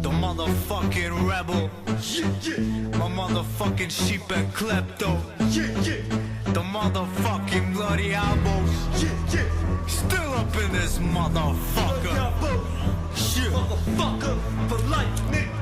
The motherfucking rebel. My motherfucking sheep and klepto. The motherfucking bloody elbows. Still up in this motherfucker. Shit. Motherfucker for life, nigga.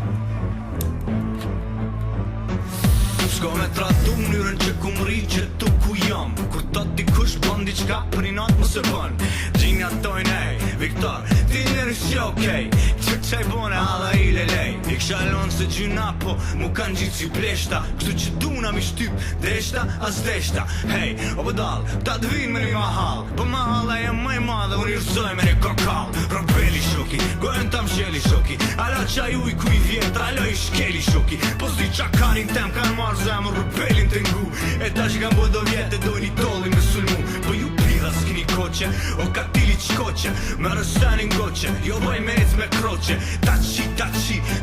S'ka me tratu mënyrën që ku m'ri që tu ku jam. Kur ta dikush bën diçka për i natë mos e bën. Gjinja tojnë ej, Viktor, ti nërë që okej. Që qaj bone alla i lelej. I ksha lonë se gjuna po mu kanë gjitë si pleshta. Kështu që duna mi shtyp deshta as deshta. Hej, o pëdall, ta t'vin me një mahal. Po mahalla e më e madhe, unë i rësoj me një kokal. Robeli shoki, gojën tam shjeli shoki. Ala qaj uj ku i vjetra, alo i shkeli shoki. Po zdi qakarin tem kanë marrë zemër rebelin të ngu. E ta që kanë bëdo vjetë e dojnë i tolli me sulmu. Po ju pira s'kini koqe, o katili qkoqe. Me rëstenin goqe, jo vaj me ec me kroqe. Ta qi,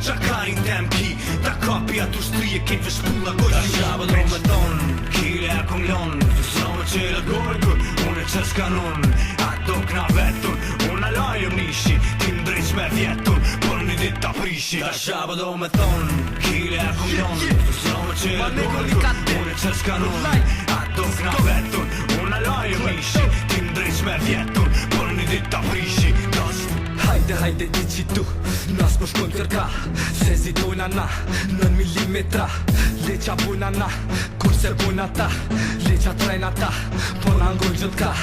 qakarin tem ki. Ta kapi atu shtrije, kejt ve shpulla goqe. Ta shabë do me thonë, kile e kum lonë. Sa me qele gorgur, unë e qes kanon. Ato kna vetun, unë alajëm nishi. Ti mdrejq me vjetun, por një dit ta prishi. Ta shabë do me thonë, kile e kum lonë. Sa me qele gorgur, unë e qes kanon. Ato kna vetun, unë alajëm nishi. Ti mdrejq me vjetun, por një dit ta prishi. Hajde ti që tu, nas po shkojnë kërka. Se zitojna na, 9 milimetra. Leqa bojna na, kurse bojna ta. Leqa trajna ta, po na ngojnë gjithë ka.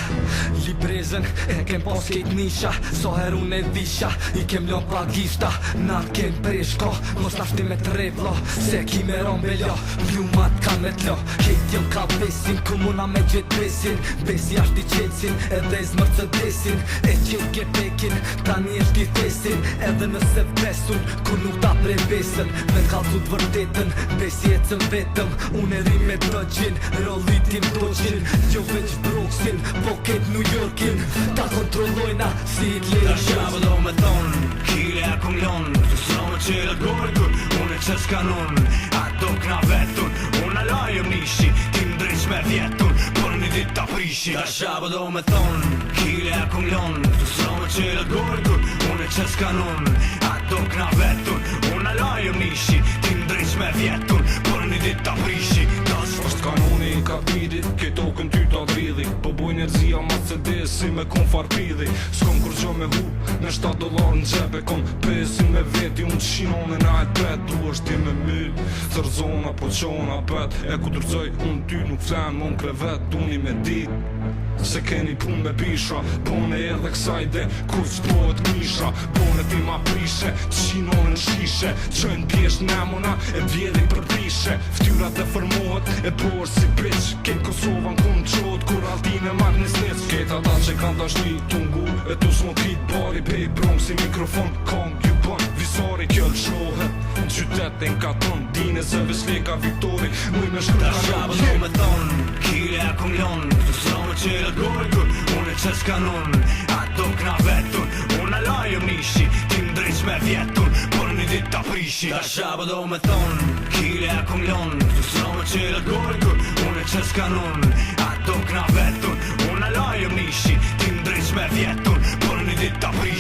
Librezen e kem pas kejt nisha. So herun e visha, i kem lon pagishta. Na kem preshko, mos nashti me trevlo. Se ki me rombeljo, pjumat ka me tlo. Kejt jëm ka besin, komuna me gjithë besin. Besi ashti qetsin, edhe i Mercedesin. E qit ke pekin, tani e shti thesin. Edhe nëse besun, ku nuk ta prej besën. Me t'kallzu t'vërtetën, besi e cën vetëm. Unë e ri me dëgjin, rollitim doqin. Jo veç broksin, po ket New Yorkin. Ta kontrollojna si Hitlerin. Ta shabë do me thonë, kile e kum lonë. Sa me qele gorgur, unë e qes kanon. Ato kna vetun, unë alajëm nishi. Ti mdrejq me vjetun, por një dit ta prishi. Ta shabë do me thonë, kile e kum lonë. Sa me qele gorgur, unë e qes kanon. Ato kna vetun, unë alajëm nishi. Ti mdrejq me vjetun, por një dit ta prishi. Është kanoni i kapitit, këto kën ty ta dridhi. Po boj njerëzia Mercedes si me kon farpidhi. S'kom kur gjo me hu, me $7 në gjepe. Kom pesin me veti, unë qinone na e pet. Du është ti me myll, zërzona po qona pet. E ku dërzoj, unë ty nuk flen, unë krevet, unë i me dit. Se keni pun me bisha, pone edhe ksajde, kur s'pohet misha. Pone ti ma prishe, qinone në shishe. Qojnë pjesht nemona, e vjedi për prishe. Ftyrat e formohet, e borë si bitch. Kejt Kosova në kun qot, kur altine marrë një snitz. Kejt ata që kanë dashni t'ungu, e tu s'mo kit bari. Pej brom si mikrofon, kong ju bën. Visari kjo lëshohet, në qytet e n'katon. Dine se vesleka Viktori, muj me shkru Ta shabë do me thonë, kile e kum lonë. Sa me qele gorgur, unë e qes kanon. Ato kna vetun, unë alajëm nishi. Ti mdrejq me vjetun, por një dit ta prishi. Ta shabë do me thonë, kile e kum lonë. Sa me qele gorgur, unë e qes kanon. Ato kna vetun, unë alajëm nishi. Ti mdrejq me vjetun, por një dit ta prishi.